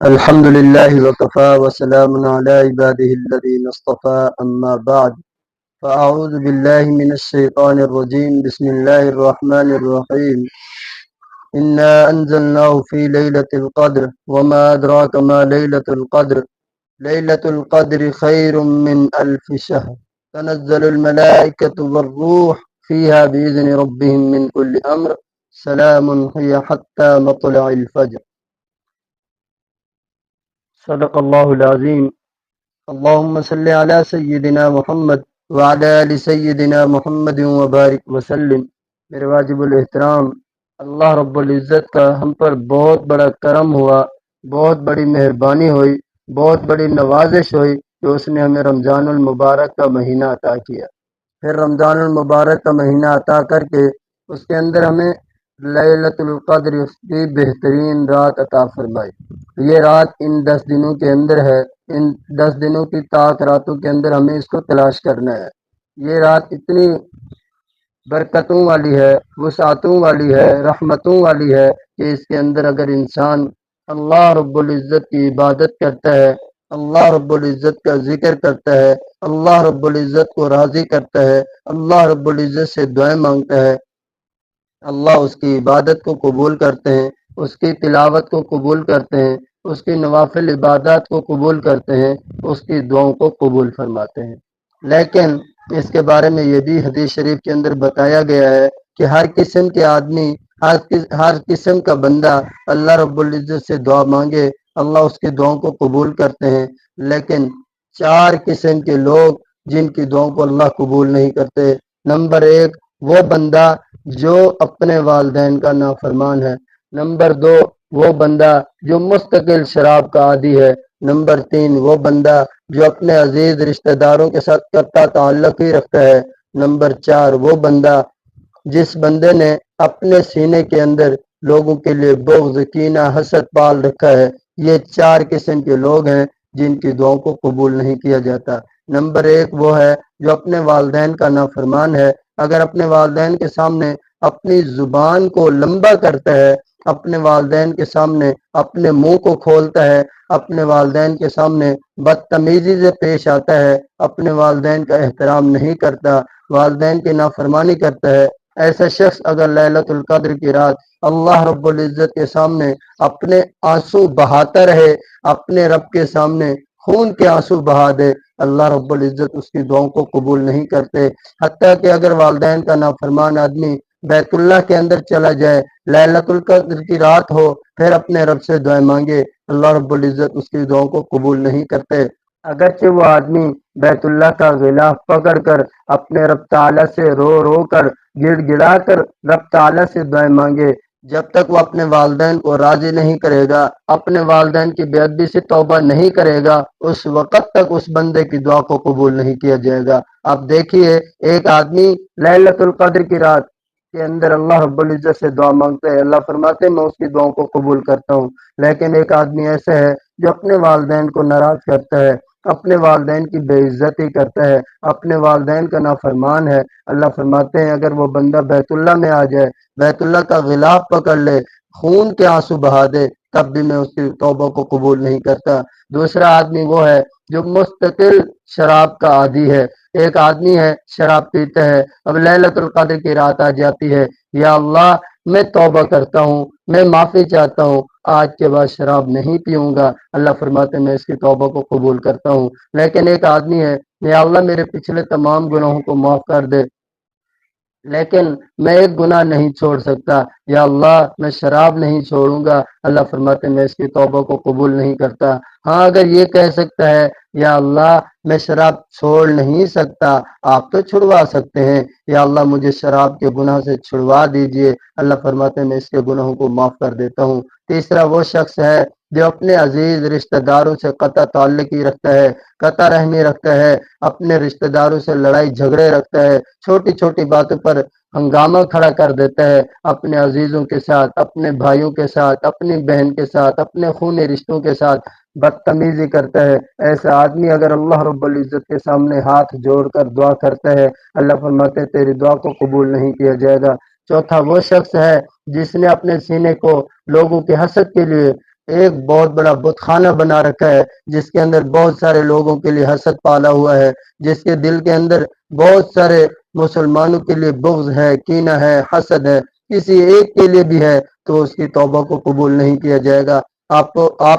الحمد لله وكفى وسلام على عباده الذين اصطفى أما بعد فأعوذ بالله من الشيطان الرجيم بسم الله الرحمن الرحيم إنا أنزلناه في ليلة القدر وما أدراك ما ليلة القدر ليلة القدر خير من ألف شهر تنزل الملائكة والروح فيها بإذن ربهم من كل أمر سلام هي حتى مطلع الفجر صدق الله العظيم اللهم صل على سیدنا محمد وعلى آل سیدنا محمد وبارک وسلم۔ میرے واجب الاحترام اللہ رب العزت کا ہم پر بہت بڑا کرم ہوا، بہت بڑی مہربانی ہوئی، بہت بڑی نوازش ہوئی کہ اس نے ہمیں رمضان المبارک کا مہینہ عطا کیا۔ پھر رمضان المبارک کا مہینہ عطا کر کے اس کے اندر ہمیں لیلۃ القدر کی بہترین رات عطا فرمائی۔ یہ رات ان 10 دنوں کے اندر ہے، ان 10 دنوں کی طاق راتوں کے اندر ہمیں اس کو تلاش کرنا ہے۔ یہ رات اتنی برکتوں والی ہے، وسعتوں والی ہے، رحمتوں والی ہے کہ اس کے اندر اگر انسان اللہ رب العزت کی عبادت کرتا ہے، اللہ رب العزت کا ذکر کرتا ہے، اللہ رب العزت کو راضی کرتا ہے، اللہ رب العزت سے دعائیں مانگتا ہے، اللہ اس کی عبادت کو قبول کرتے ہیں، اس کی تلاوت کو قبول کرتے ہیں، اس کی نوافل عبادات کو قبول کرتے ہیں، اس کی دعاؤں کو قبول فرماتے ہیں۔ لیکن اس کے بارے میں یہ بھی حدیث شریف کے اندر بتایا گیا ہے کہ ہر قسم کے آدمی، ہر قسم کا بندہ اللہ رب العزت سے دعا مانگے، اللہ اس کی دعاؤں کو قبول کرتے ہیں، لیکن 4 قسم کے لوگ جن کی دعاؤں کو اللہ قبول نہیں کرتے۔ نمبر 1 وہ بندہ جو اپنے والدین کا نافرمان ہے۔ نمبر 2 وہ بندہ جو مستقل شراب کا عادی ہے۔ نمبر 3 وہ بندہ جو اپنے عزیز رشتہ داروں کے ساتھ قطع تعلق ہی رکھتا ہے۔ نمبر 4 وہ بندہ جس بندے نے اپنے سینے کے اندر لوگوں کے لیے بغض، کینہ، حسد پال رکھا ہے۔ یہ 4 قسم کے لوگ ہیں جن کی دعاؤں کو قبول نہیں کیا جاتا۔ نمبر 1 وہ ہے جو اپنے والدین کا نافرمان ہے۔ اگر اپنے والدین کے سامنے اپنی زبان کو لمبا کرتا ہے، اپنے والدین کے سامنے اپنے منہ کو کھولتا ہے، اپنے والدین کے سامنے بدتمیزی سے پیش آتا ہے، اپنے والدین کا احترام نہیں کرتا، والدین کی نافرمانی کرتا ہے، ایسا شخص اگر لیلۃ القدر کی رات اللہ رب العزت کے سامنے اپنے آنسو بہاتا رہے، اپنے رب کے سامنے خون کے آنسو بہا دے، اللہ رب العزت اس کی دعاؤں کو قبول نہیں کرتے۔ حتیٰ کہ اگر والدین کا نافرمان آدمی بیت اللہ کے اندر چلا جائے، لیلۃ القدر کی رات ہو، پھر اپنے رب سے دعائیں مانگے، اللہ رب العزت اس کی دعاؤں کو قبول نہیں کرتے۔ اگرچہ وہ آدمی بیت اللہ کا غلاف پکڑ کر اپنے رب تعالیٰ سے رو رو کر گڑ گڑا کر رب تعالیٰ سے دعائیں مانگے، جب تک وہ اپنے والدین کو راضی نہیں کرے گا، اپنے والدین کی بے ادبی سے توبہ نہیں کرے گا، اس وقت تک اس بندے کی دعا کو قبول نہیں کیا جائے گا۔ اب دیکھیے، ایک آدمی لیلۃ القدر کی رات کے اندر اللہ رب العزت سے دعا مانگتا ہے، اللہ فرماتے ہیں میں اس کی دعاؤں کو قبول کرتا ہوں۔ لیکن ایک آدمی ایسا ہے جو اپنے والدین کو ناراض کرتا ہے، اپنے والدین کی بے عزتی کرتا ہے، اپنے والدین کا نافرمان ہے، اللہ فرماتے ہیں اگر وہ بندہ بیت اللہ میں آ جائے، بیت اللہ کا غلاف پکڑ لے، خون کے آنسو بہا دے، تب بھی میں اس کی توبہ کو قبول نہیں کرتا۔ دوسرا آدمی وہ ہے جو مستقل شراب کا عادی ہے۔ ایک آدمی ہے شراب پیتا ہے، اب لیلۃ القدر کی رات آ جاتی ہے، یا اللہ میں توبہ کرتا ہوں، میں معافی چاہتا ہوں، آج کے بعد شراب نہیں پیوں گا، اللہ فرماتے ہیں میں اس کی توبہ کو قبول کرتا ہوں۔ لیکن ایک آدمی ہے، یا اللہ میرے پچھلے تمام گناہوں کو معاف کر دے، لیکن میں ایک گناہ نہیں چھوڑ سکتا، یا اللہ میں شراب نہیں چھوڑوں گا، اللہ فرماتے ہیں میں اس کی توبہ کو قبول نہیں کرتا۔ ہاں اگر یہ کہہ سکتا ہے یا اللہ میں شراب چھوڑ نہیں سکتا، آپ تو چھڑوا سکتے ہیں، یا اللہ مجھے شراب کے گناہ سے چھڑوا دیجئے، اللہ فرماتے ہیں میں اس کے گناہوں کو معاف کر دیتا ہوں۔ تیسرا وہ شخص ہے جو اپنے عزیز رشتہ داروں سے قطع تعلق ہی رکھتا ہے، قطع رحمی رکھتا ہے، اپنے رشتہ داروں سے لڑائی جھگڑے رکھتا ہے، چھوٹی چھوٹی باتوں پر ہنگامہ کھڑا کر دیتا ہے، اپنے عزیزوں کے ساتھ، اپنے بھائیوں کے ساتھ، اپنی بہن کے ساتھ، اپنے خونی رشتوں کے ساتھ بدتمیزی کرتا ہے۔ ایسا آدمی اگر اللہ رب العزت کے سامنے ہاتھ جوڑ کر دعا کرتا ہے، اللہ فرماتے ہیں تیری دعا کو قبول نہیں کیا جائے گا۔ چوتھا وہ شخص ہے جس نے اپنے سینے کو لوگوں کے حسد کے لیے ایک بہت بڑا بت خانہ بنا رکھا ہے، جس کے اندر بہت سارے لوگوں کے لیے حسد پالا ہوا ہے، جس کے دل کے اندر بہت سارے مسلمانوں کے لیے بغض ہے، کینہ ہے، حسد ہے، کسی ایک کے لیے بھی ہے تو اس کی توبہ کو قبول نہیں کیا جائے گا۔ آپ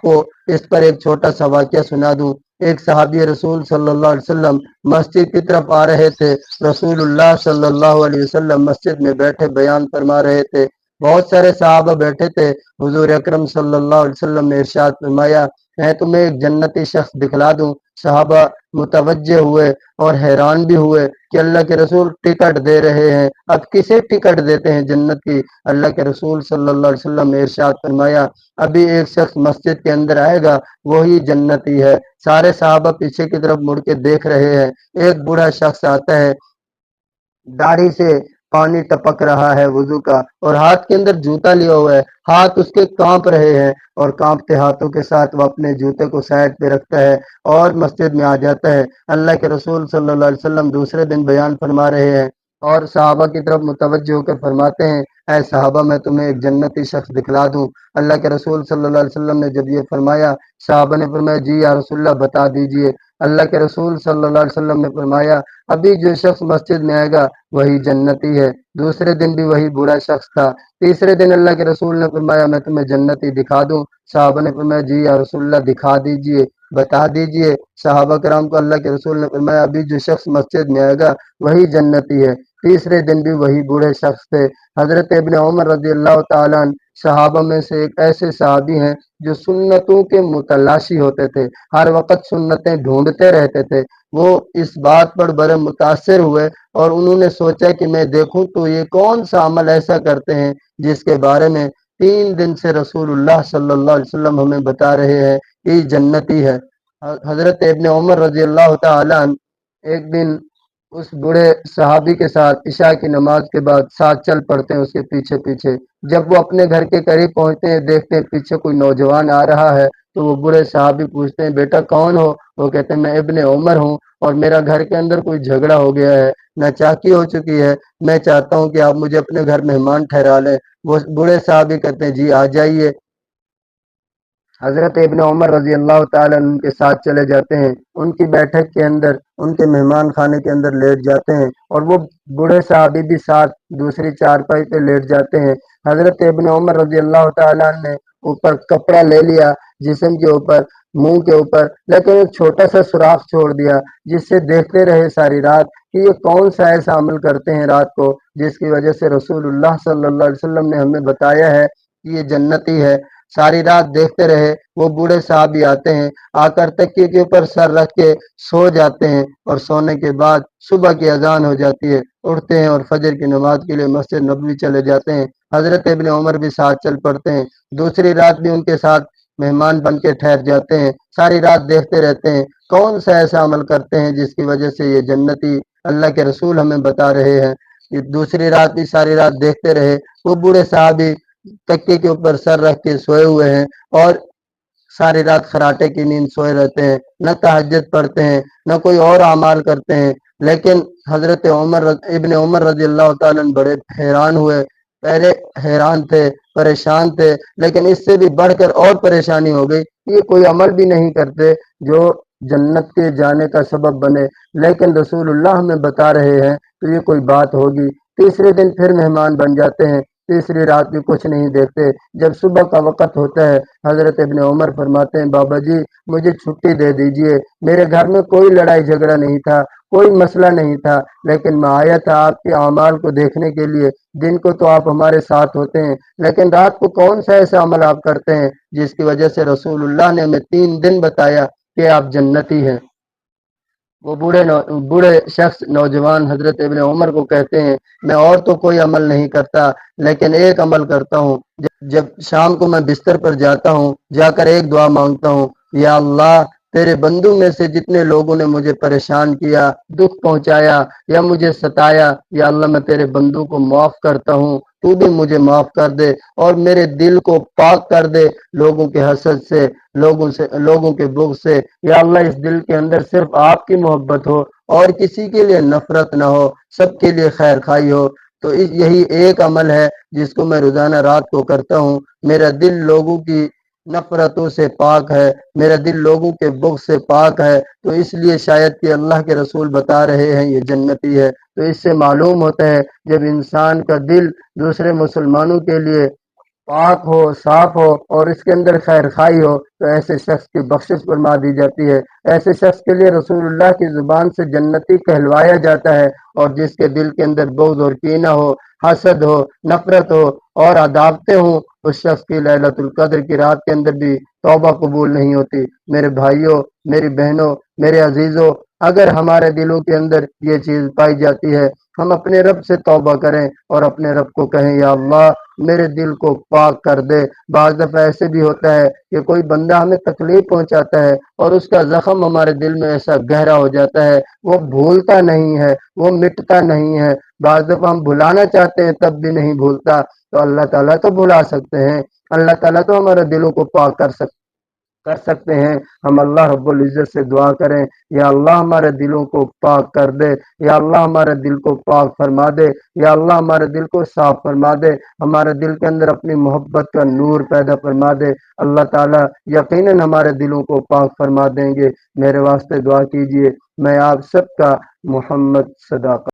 کو اس پر ایک چھوٹا سا واقعہ سنا دوں۔ ایک صحابی رسول صلی اللہ علیہ وسلم مسجد کی طرف آ رہے تھے۔ رسول اللہ صلی اللہ علیہ وسلم مسجد میں بیٹھے بیان فرما رہے تھے، بہت سارے صحابہ بیٹھے تھے۔ حضور اکرم صلی اللہ علیہ وسلم نے ارشاد فرمایا، میں تمہیں ایک جنتی شخص دکھلا دوں۔ صحابہ متوجہ ہوئے اور حیران بھی ہوئے کہ اللہ کے رسول ٹکٹ دے رہے ہیں، اب کسے ٹکٹ دیتے ہیں جنت کی؟ اللہ کے رسول صلی اللہ علیہ وسلم نے ارشاد فرمایا، ابھی ایک شخص مسجد کے اندر آئے گا، وہی جنتی ہے۔ سارے صحابہ پیچھے کی طرف مڑ کے دیکھ رہے ہیں۔ ایک بوڑھا شخص آتا ہے، داڑھی سے پانی ٹپک رہا ہے وضو کا، اور ہاتھ کے اندر جوتا لیا ہوا ہے، ہاتھ اس کے کانپ رہے ہیں، اور کانپتے ہاتھوں کے ساتھ وہ اپنے جوتے کو سائڈ پہ رکھتا ہے اور مسجد میں آ جاتا ہے۔ اللہ کے رسول صلی اللہ علیہ وسلم دوسرے دن بیان فرما رہے ہیں اور صحابہ کی طرف متوجہ ہو کر فرماتے ہیں، اے صحابہ میں تمہیں ایک جنتی شخص دکھلا دوں۔ اللہ کے رسول صلی اللہ علیہ وسلم نے جب یہ فرمایا، صحابہ نے فرمایا، جی یا رسول اللہ بتا دیجئے۔ اللہ کے رسول صلی اللہ علیہ وسلم نے فرمایا، ابھی جو شخص مسجد میں آئے گا وہی جنتی ہے۔ دوسرے دن بھی وہی برا شخص تھا۔ تیسرے دن اللہ کے رسول نے فرمایا، میں تمہیں جنتی دکھا دوں؟ صحابہ نے فرمایا، جی یا رسول اللہ دکھا دیجئے، بتا دیجئے۔ صحابہ کرام کو اللہ کے رسول نے فرمایا، ابھی جو شخص مسجد میں آئے گا وہی جنتی ہے۔ تیسرے دن بھی وہی بوڑھے شخص تھے۔ حضرت ابن عمر رضی اللہ تعالیٰ عنہ صحابہ میں سے ایک ایسے صحابی ہیں جو سنتوں کے متلاشی ہوتے تھے، ہر وقت سنتیں ڈھونڈتے رہتے تھے۔ وہ اس بات پر بڑے متاثر ہوئے اور انہوں نے سوچا کہ میں دیکھوں تو یہ کون سا عمل ایسا کرتے ہیں جس کے بارے میں 3 دن سے رسول اللہ صلی اللہ علیہ وسلم ہمیں بتا رہے ہیں کہ یہ جنتی ہے۔ حضرت ابن عمر رضی اللہ تعالیٰ عنہ ایک دن اس بوڑھے صحابی کے ساتھ عشاء کی نماز کے بعد ساتھ چل پڑتے ہیں اس کے پیچھے پیچھے۔ جب وہ اپنے گھر کے قریب پہنچتے ہیں، دیکھتے ہیں پیچھے کوئی نوجوان آ رہا ہے، تو وہ بوڑھے صحابی پوچھتے ہیں، بیٹا کون ہو؟ وہ کہتے ہیں، میں ابن عمر ہوں، اور میرا گھر کے اندر کوئی جھگڑا ہو گیا ہے، ناچاکی ہو چکی ہے، میں چاہتا ہوں کہ آپ مجھے اپنے گھر مہمان ٹھہرا لیں۔ وہ بوڑھے صحابی کہتے ہیں، جی آ جائیے۔ حضرت ابن عمر رضی اللہ تعالیٰ عنہ کے ساتھ چلے جاتے ہیں، ان کی بیٹھک کے اندر، ان کے مہمان خانے کے اندر لیٹ جاتے ہیں، اور وہ بوڑھے صحابی بھی ساتھ دوسری چارپائی پہ لیٹ جاتے ہیں۔ حضرت ابن عمر رضی اللہ تعالیٰ عنہ نے اوپر کپڑا لے لیا جسم کے اوپر، منہ کے اوپر، لیکن ایک چھوٹا سا سوراخ چھوڑ دیا جس سے دیکھتے رہے ساری رات کہ یہ کون سا ایسا عمل کرتے ہیں رات کو جس کی وجہ سے رسول اللہ صلی اللہ علیہ وسلم نے ہمیں بتایا ہے کہ یہ جنتی ہے۔ ساری رات دیکھتے رہے۔ وہ بوڑھے صحابی آتے ہیں، آ کر تکیے کے اوپر سر رکھ کے سو جاتے ہیں، اور سونے کے بعد صبح کی اذان ہو جاتی ہے، اٹھتے ہیں اور فجر کی نماز کے لیے مسجد نبوی چلے جاتے ہیں۔ حضرت ابن عمر بھی ساتھ چل پڑتے ہیں، دوسری رات بھی ان کے ساتھ مہمان بن کے ٹھہر جاتے ہیں۔ ساری رات دیکھتے رہتے ہیں کون سا ایسا عمل کرتے ہیں جس کی وجہ سے یہ جنتی اللہ کے رسول ہمیں بتا رہے ہیں۔ یہ دوسری رات بھی ساری رات دیکھتے رہے۔ وہ بوڑھے صحابی تکیے کے اوپر سر رکھ کے سوئے ہوئے ہیں اور ساری رات خراٹے کی نیند سوئے رہتے ہیں، نہ تہجد پڑھتے ہیں، نہ کوئی اور اعمال کرتے ہیں۔ لیکن حضرت ابن عمر رضی اللہ تعالیٰ عنہ بڑے حیران ہوئے، پہلے حیران تھے، پریشان تھے، لیکن اس سے بھی بڑھ کر اور پریشانی ہو گئی کہ یہ کوئی عمل بھی نہیں کرتے جو جنت کے جانے کا سبب بنے، لیکن رسول اللہ ہمیں بتا رہے ہیں تو یہ کوئی بات ہوگی۔ تیسرے دن پھر مہمان بن جاتے ہیں، تیسری رات بھی کچھ نہیں دیکھتے۔ جب صبح کا وقت ہوتا ہے، حضرت ابن عمر فرماتے ہیں، بابا جی مجھے چھٹی دے دیجئے، میرے گھر میں کوئی لڑائی جھگڑا نہیں تھا، کوئی مسئلہ نہیں تھا، لیکن میں آیا تھا آپ کے اعمال کو دیکھنے کے لیے۔ دن کو تو آپ ہمارے ساتھ ہوتے ہیں، لیکن رات کو کون سا ایسا عمل آپ کرتے ہیں جس کی وجہ سے رسول اللہ نے ہمیں 3 دن بتایا کہ آپ جنتی ہیں؟ وہ بوڑھے شخص نوجوان حضرت ابن عمر کو کہتے ہیں، میں اور تو کوئی عمل نہیں کرتا، لیکن ایک عمل کرتا ہوں۔ جب شام کو میں بستر پر جاتا ہوں، جا کر ایک دعا مانگتا ہوں، یا اللہ تیرے بندوں میں سے جتنے لوگوں نے مجھے پریشان کیا، دکھ پہنچایا یا مجھے ستایا، یا اللہ میں تیرے بندوں کو معاف کرتا ہوں، تو بھی مجھے معاف کر دے اور میرے دل کو پاک کر دے لوگوں کے حسد سے، لوگوں کے بغض سے۔ یا اللہ اس دل کے اندر صرف آپ کی محبت ہو اور کسی کے لیے نفرت نہ ہو، سب کے لیے خیر خواہی ہو۔ تو یہی ایک عمل ہے جس کو میں روزانہ رات کو کرتا ہوں۔ میرا دل لوگوں کی نفرتوں سے پاک ہے، میرا دل لوگوں کے بغض سے پاک ہے، تو اس لیے شاید کہ اللہ کے رسول بتا رہے ہیں یہ جنتی ہے۔ تو اس سے معلوم ہوتا ہے جب انسان کا دل دوسرے مسلمانوں کے لیے پاک ہو، صاف ہو اور اس کے اندر خیر خائی ہو، تو ایسے شخص کی بخشش فرما دی جاتی ہے۔ ایسے شخص کے لیے رسول اللہ کی زبان سے جنتی کہلوایا جاتا ہے، اور جس کے دل کے اندر بغض اور کینہ ہو، حسد ہو، نفرت ہو اور عداوتیں ہوں، اس شخص کی لیلۃ القدر کی رات کے اندر بھی توبہ قبول نہیں ہوتی۔ میرے بھائیوں، میری بہنوں، میرے عزیزوں، اگر ہمارے دلوں کے اندر یہ چیز پائی جاتی ہے، ہم اپنے رب سے توبہ کریں اور اپنے رب کو کہیں یا اللہ میرے دل کو پاک کر دے۔ بعض دفعہ ایسے بھی ہوتا ہے کہ کوئی بندہ ہمیں تکلیف پہنچاتا ہے اور اس کا زخم ہمارے دل میں ایسا گہرا ہو جاتا ہے، وہ بھولتا نہیں ہے، وہ مٹتا نہیں ہے۔ بعض دفعہ ہم بھلانا چاہتے ہیں تب بھی نہیں بھولتا، تو اللہ تعالیٰ تو بھلا سکتے ہیں، اللہ تعالیٰ تو ہمارے دلوں کو پاک کر سکتے ہیں۔ ہم اللہ رب العزت سے دعا کریں یا اللہ ہمارے دلوں کو پاک کر دے، یا اللہ ہمارے دل کو پاک فرما دے، یا اللہ ہمارے دل کو صاف فرما دے، ہمارے دل کے اندر اپنی محبت کا نور پیدا فرما دے۔ اللہ تعالیٰ یقیناً ہمارے دلوں کو پاک فرما دیں گے۔ میرے واسطے دعا کیجئے۔ میں آپ سب کا محمد صداقت